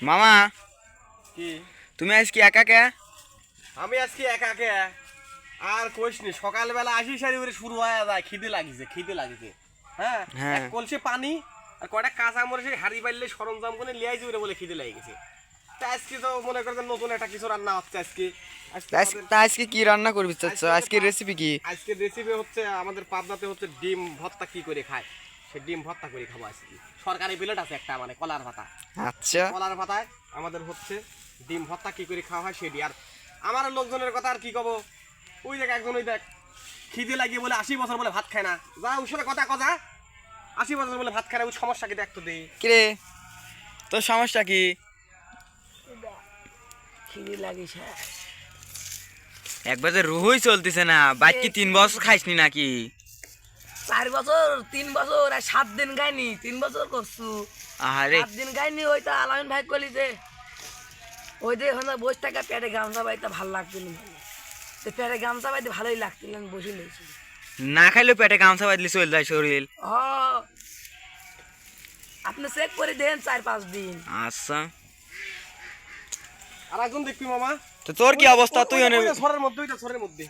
মামা কি তুমি আজকে একা কে? আমি আজকে একা কে আর কইস নি, সকালবেলা আসি সারি করে শুরু হয়ে যায়, খিদে লাগিছে। হ্যাঁ, হ্যাঁ। এক কলসি পানি আর কয়টা কাঁচা মরিচ হাড়ি বাইলে সরঞ্জাম করে লিয়ে আইছি বলে খিদে লেগে গেছে। তা আজকে তো মনে করেন নতুন একটা কিছু রান্না হচ্ছে আজকে। আজকে কি রান্না করবি চাচ্ছ? আজকে রেসিপি কি? আজকের রেসিপি হচ্ছে আমাদের পাবনাতে হচ্ছে ডিম ভর্তা কি করে খায়, সে ডিম ভর্তা করে খাবো আজকে। সরকারি প্লেট আছে একটা, মানে কলার পাতা। আচ্ছা, কলার পাতায় আমাদের হচ্ছে ডিম ভর্তা কি করে খাওয়া হয় সেটি। আর আমার লোকজনের কথা আর কি কব, ওই দেখ একজন, ওই দেখ খিদে লাগিয়ে বলে 80 বছর বলে ভাত খায় না। যা ওর সাথে কথা 80 বছর বলে ভাত খায় না, ওই সমস্যা কি দেখতো দে। কিরে তোর সমস্যা কি? খিদে লাগে একবার যে রুহুই চলতেছে না, বাইক কি 3 বছর খাইসনি নাকি? 4 বছর 3 বছর আর 7 দিন গাইনি, 3 বছর করছু। আরে 7 দিন গাইনি, ওই তো আলামিন ভাই কলি যে ওই যে ওখানে বসে থাকা পেটে গামছা বাইতে ভালো লাগছিল না, তো পেটে গামছা বাইতে ভালোই লাগছিল, বসে লেছি। না খাইলেও পেটে গামছা বাঁধলে চলে যায় শরীর। ও আপনি চেক করে দেন 4-5 দিন। আচ্ছা, আর একজন দেখবি মামা, তো তোর কি অবস্থা? তুই এনে সরের মধ্যে, ওইটা সরের মধ্যে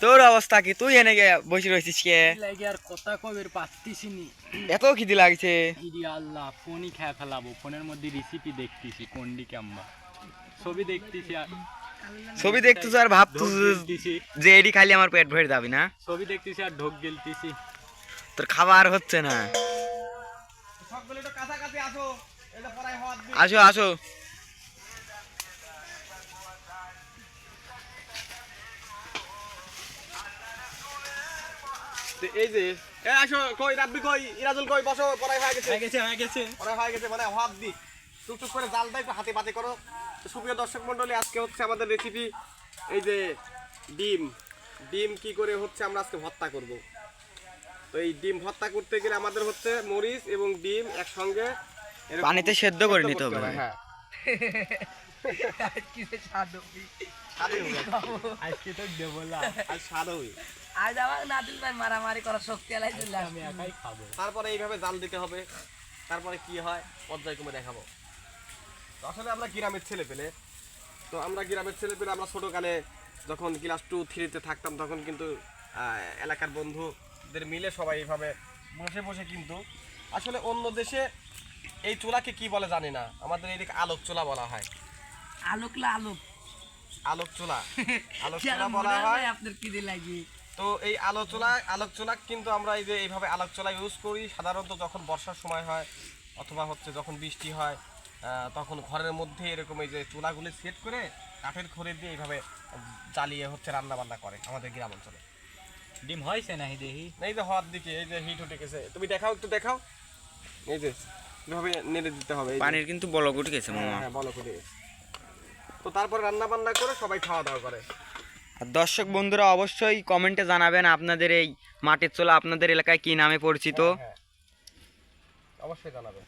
তোর অবস্থা কি? তুই এনে বসে রয়েছিস কে? লাগে আর কথা কবের পাচ্ছিস নি। এত খিদে লাগছে। ইরি আল্লাহ, ফোনই খেয়ে ফেলাবো। ফোনের মধ্যে রেসিপি দেখতেছি, কোনডি কেমবা ছবি দেখতেছি, আর ছবি দেখতেছ আর ভাবতেছ যে এডি খালি আমার পেট ভরে যাবি না। ছবি দেখতেছি আর ঢোক গেলতেছি। তোর খাবার হচ্ছে না। সবগুলো একটু কাছাকাছি আসো, এটা পড়ায় হওয়ার দিন। আসো আসো। এই যে আসো, কই রাব্বি, কই ইরাজুল, কই বসো, পড়ায় হয়ে গেছে। হয়ে গেছে। পড়ায় হয়ে গেছে মানে হাত দি টুকটুক করে জালটা একটু হাতে পাতে করো। তো সুপ্রিয় দর্শক মণ্ডলী, আজকে হচ্ছে আমাদের রেসিপি এই যে ডিম কি করে হচ্ছে আমরা আজকে ভর্তা করব। তো এই ডিম ভর্তা করতে গেলে আমাদের হচ্ছে মরিচ এবং ডিম একসঙ্গে এরকম পানিতে সেদ্ধ করে নিতে হবে। হ্যাঁ, কি যে স্বাদ হবে। আজকে তো দেবো না, আর স্বাদ হবে। আজ আমার নাদিল ভাই মারামারি করার শক্তি আলাই চলে আমি একাই খাবো। তারপরে এইভাবে জাল দিতে হবে, তারপরে কি হয় পর্যায়ক্রমে দেখাবো। তো আসলে আমরা গ্রামের ছেলে পেলে, আমরা ছোটোকালে যখন ক্লাস 2-3-তে থাকতাম, তখন কিন্তু এলাকার বন্ধুদের মিলে সবাই এইভাবে বসে বসে কিন্তু, আসলে অন্য দেশে এই চুলাকে কি বলে জানি না, আমাদের এইদিকে আলোক চুলা বলা হয়। আলোক আলোক চুলা বলা হয়। আপনার খিদে লাগে। তো এই আলোক চুলা কিন্তু আমরা এই যে এইভাবে আলোক চুলা ইউজ করি সাধারণত যখন বর্ষার সময় হয়, অথবা হচ্ছে যখন বৃষ্টি হয়, তখন ঘরের মধ্যে এরকম এই যে চুলাগুলি সেট করে কাঠের খড়ি দিয়ে এইভাবে জ্বালিয়ে হচ্ছে রান্না বান্না করে আমাদের গ্রাম অঞ্চলে। ডিম হয়েছে না দেখি। এই যে হওয়ার দিকে এই যে হিট উঠে গেছে, তুমি দেখাও, একটু দেখাও। এই যে এভাবে নেড়ে দিতে হবে। পানির কিন্তু বলক উঠে গেছে মামা। হ্যাঁ, বলো করে। তো তারপর রান্না বান্না করে সবাই খাওয়া দাওয়া করে। আর দর্শক বন্ধুরা অবশ্যই কমেন্টে জানাবেন আপনাদের এই মাটির চুলা আপনাদের এলাকায় কি নামে পরিচিত। হ্যাঁ, অবশ্যই জানাবে।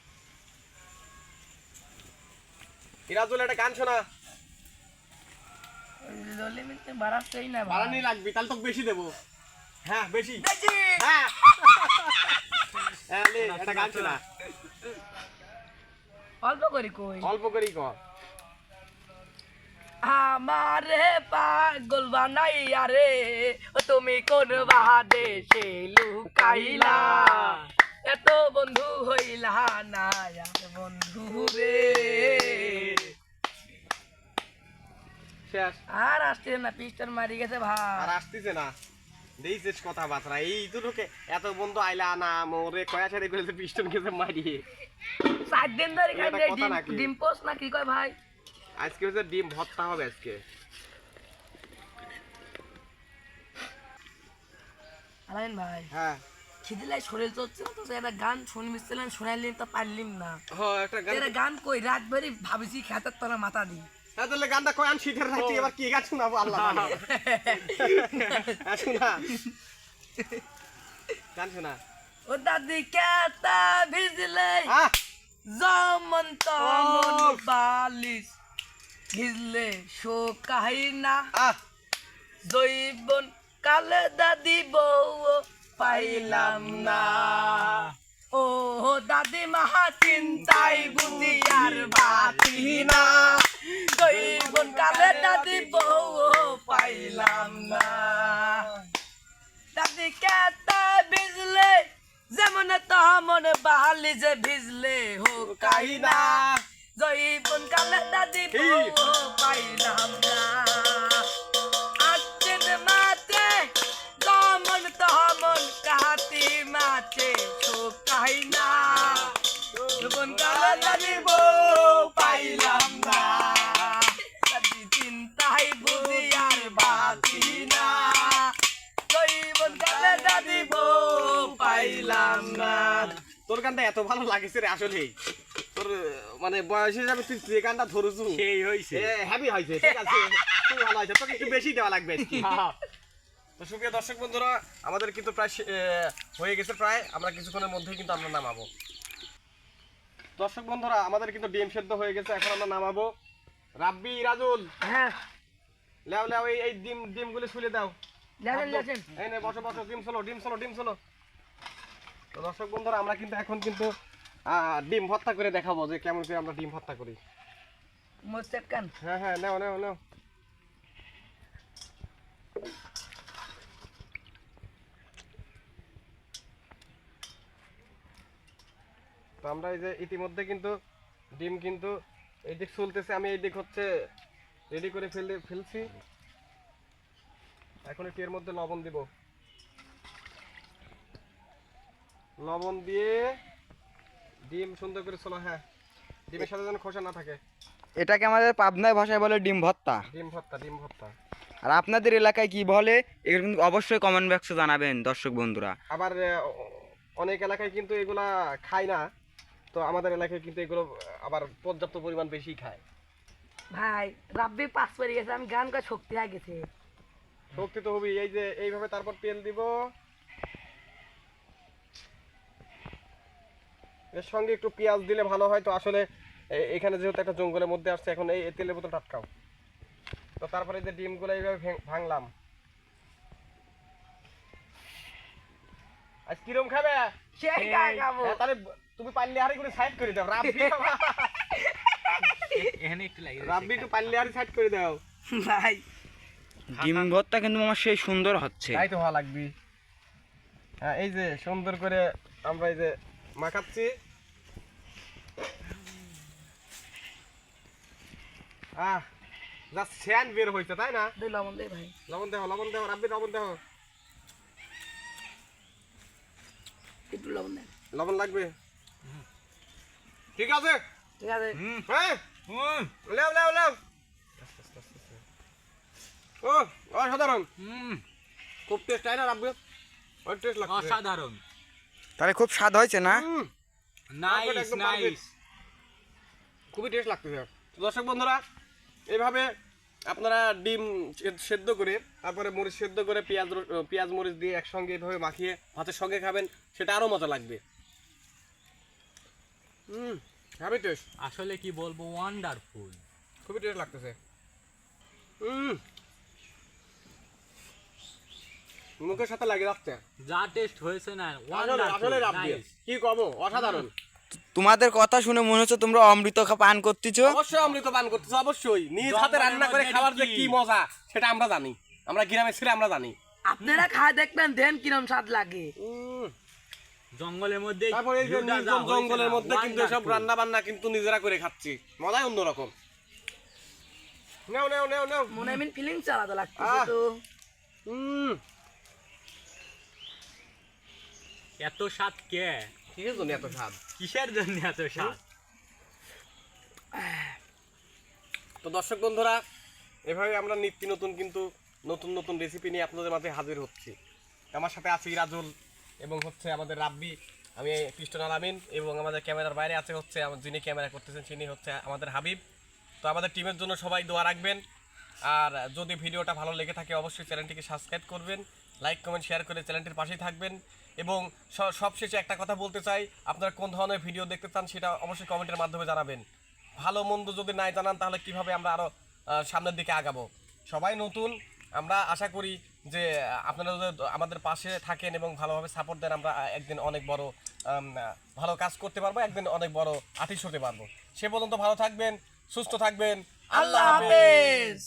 ইরাজুল, একটা গান শোনা। বাড়াচ্ছেই না ভাই। বাড়ানি লাগবে, তাহলে তোকে বেশি দেবো। হ্যাঁ, বেশি। বেশি। হ্যাঁ, লে, একটা গান শোনা। অল্প করে কই। অল্প করেই কর। আমারে পাগল বানাইয়া রে, তুমি কোন বাদেশে লুকাইলা, এত বন্ধু হইলা না আর বন্ধু রে। শেষ। আর আসছে না, পিস্টন মারি গেছে ভাই। আর আসতেছে না, দিয়েছিস কথা বাতরা। এই দুটোকে এত বন্ধু আইলা না মোরে কয়া ছেড়ে গেলে পিস্টন গেছে মারিয়ে। 4 দিন ধরে এটা খাই কথা নাকি? ডিম পোস্ট না কি কয় ভাই? আজকে হচ্ছে ডিম ভর্তা হবে আজকে। আলাইন ভাই, হ্যাঁ, খিদিলাই শরীর চলছে না, তো একটা গান শুনবিছিলেন, শোনাইলেন তো পারলিম না। হ্যাঁ, একটা গান। এটা গান কই রাত ভরি ভাবিছি খেতের তোরা মাথা দি। হ্যাঁ, তাহলে গানটা কয়, আমি শীতের রাতে এবার কি গান শোনাবো আল্লাহ জানে। হ্যাঁ, শোনা গান শোনা। ও দাদি কেতা ভিজলে আহ, যেমন তেমন বালিশ, ভিজলে শোকাই না আহ, জৈবন কালে দাদি বউ পাইলাম না। ও দাদি মহা চিন্তাই বুঝি আর কেতা ভিজলে যেমন তেমন বাহালি যে ভিজলে হোক কাহিনা জয়ীবন কালে দাদি বউ পাইলাম না আচ্ছেন মাতে যেমন তেমন কাহাতি মাছে হোক কাহিনা জীবন কালে দাদি বউ পাইলাম না দাদি চিন্তাই বুঝি আর বাঁচি না জয়ীবন কালে দাদি বউ পাইলাম না। তোর গানটা এত ভালো লাগেছে রে আসলে তোর মানে বয়স হিসাবে তুই যে গানটা ধরেছু সেই হইছে হ্যাপি হয়েছে ঠিক আছে খুব ভালো হয়েছে তোকে একটু বেশি দেওয়া লাগবে আজকে। তো সুপ্রিয় দর্শক বন্ধুরা আমাদের কিন্তু প্রায় হয়ে গেছে প্রায় আমরা কিছুক্ষণের মধ্যেই কিন্তু আমরা নামাবো। দর্শক বন্ধুরা আমাদের কিন্তু ডিম সেদ্ধ হয়ে গেছে এখন আমরা নামাবো। রাব্বি রাজুল হ্যাঁ লেও লেও এই ডিমগুলি ছুলে দাও। লেছেন এই নে বসো বসো ডিম চলো। তো দর্শক বন্ধুরা আমরা কিন্তু এখন কিন্তু ডিম ভর্তা করে দেখাবো যে কেমন করে আমরা ডিম ভর্তা করি। মোস্টেপ কান হ্যাঁ নাও তো আমরা এই যে ইতিমধ্যে কিন্তু ডিম কিন্তু এই দিক চলতেছে আমি এই দিক হচ্ছে রেডি করে ফেলছি। এখন একটু এর মধ্যে লবণ দিব লবণ দিয়ে ডিম সুন্দর করে চলো। হ্যাঁ ডিমের সাথে যেন খোসা না থাকে। এটাকে আমাদের পাবনায় ভাষায় বলে ডিম ভর্তা। ডিম ভর্তা আর আপনাদের এলাকায় কি বলে এগুলো কিন্তু অবশ্যই কমেন্ট বক্সে জানাবেন দর্শক বন্ধুরা। আবার অনেক এলাকায় কিন্তু এগুলা খায় না তো আমাদের এলাকায় কিন্তু এগুলো আবার পর্যাপ্ত পরিমাণ বেশি খায়। ভাই রাব্বি পাস পড়ে গেছে আমি গান কা শক্তি হয়ে গেছে শক্তি তো হবেই এই যে এইভাবে তারপর তেল দিব এর সঙ্গে একটু পেঁয়াজ দিলে ভালো হয়। তো আসলে এখানে যেহেতু একটা জঙ্গলের মধ্যে আসছে এখন এই তেলের বোতল টাটকাও। তো তারপরে এই যে ডিমগুলো এইভাবে ভাঙলাম। আজ কিরম খাবে? সেই গান গাবো তাহলে তুমি পারলে হারি করে সাইড করে দাও। এখানে একটু লাগে রাব্বি একটু পারলে হারি সাইড করে দাও। ভাই ডিম ভর্তা কিন্তু আমার সেই সুন্দর হচ্ছে। তাই তো ভালো লাগবে। হ্যাঁ এই যে সুন্দর করে আমরা এই যে মাখাচ্ছি। যা শ্যান বের হইছে তাই না? দুই লবণ দে ভাই লবণ দেও রাব্বি লবণ দেও। একটু লবণ দে লবণ লাগবে ঠিক আছে ঠিক আছে হ্যাঁ লেও ও অসাধারণ খুব টেস্ট তাই না রাব্বি? অনেক টেস্ট লাগছে অসাধারণ তাহলে খুব স্বাদ হয়েছে না? নাইস খুবই টেস্ট লাগতেছে। দর্শক বন্ধুরা এইভাবে আপনারা ডিম সেদ্ধ করে তারপরে মরিচ সেদ্ধ করে পেঁয়াজ মরিচ দিয়ে একসঙ্গে এইভাবে মাখিয়ে ভাতের সঙ্গে খাবেন সেটা আরও মজা লাগবে। হ্যাভি টেস্ট আসলে কি বলবো ওয়ান্ডারফুল খুবই টেস্ট লাগতেছে। মুখের সাথে লাগে যাচ্ছে যা টেস্ট হয়েছে না আসলে রাব্বি কি কব অসাধারণ। তোমাদের কথা শুনে মনে হচ্ছে তোমরা অমৃত পান করতেছো। অবশ্যই অমৃত পান করতেছো অবশ্যই। নিজ হাতে রান্না করে খাবার যে কি মজা সেটা আমরা জানি, আমরা গ্রামে ছেলে আমরা জানি। আপনারা খায় দেখবেন দেন কিরম স্বাদ লাগে। জঙ্গলের মধ্যে তারপর এই যে নির্জন জঙ্গলের মধ্যে কিন্তু সব রান্না বান্না কিন্তু নিজেরা করে খাচ্ছি, মজাই অন্যরকম। নাও মনে আমি ফিলিংস আলাদা লাগতেছে তো। এত স্বাদ কে কিসের জন্য এত স্বাদ? কিসের জন্য এত স্বাদ? তো দর্শক বন্ধুরা এভাবে আমরা নিত্য নতুন কিন্তু নতুন রেসিপি নিয়ে আপনাদের মাঝে হাজির হচ্ছি। আমার সাথে আছে রাজুল এবং হচ্ছে আমাদের রাব্বি, আমি কৃষ্ণ আলামিন এবং আমাদের ক্যামেরার বাইরে আছে হচ্ছে যিনি ক্যামেরা করতেছেন তিনি হচ্ছে আমাদের হাবিব। তো আমাদের টিমের জন্য সবাই দোয়া রাখবেন। আর যদি ভিডিওটা ভালো লেগে থাকে অবশ্যই চ্যানেলটিকে সাবস্ক্রাইব করবেন, লাইক কমেন্ট শেয়ার করে চ্যানেলটির পাশেই থাকবেন। এবং সবশেষে একটা কথা বলতে চাই, আপনারা কোন ধরনের ভিডিও দেখতে চান সেটা অবশ্যই কমেন্টের মাধ্যমে জানাবেন। ভালো মন্দ যদি নাই জানান তাহলে কিভাবে আমরা আরও সামনের দিকে আগাবো। সবাই নতুন, আমরা আশা করি যে আপনারা যদি আমাদের পাশে থাকেন এবং ভালোভাবে সাপোর্ট দেন আমরা একদিন অনেক বড় ভালো কাজ করতে পারবো, একদিন অনেক বড় আর্টিস্ট হতে পারবো। সে পর্যন্ত ভালো থাকবেন, সুস্থ থাকবেন, আল্লাহ হাফেজ।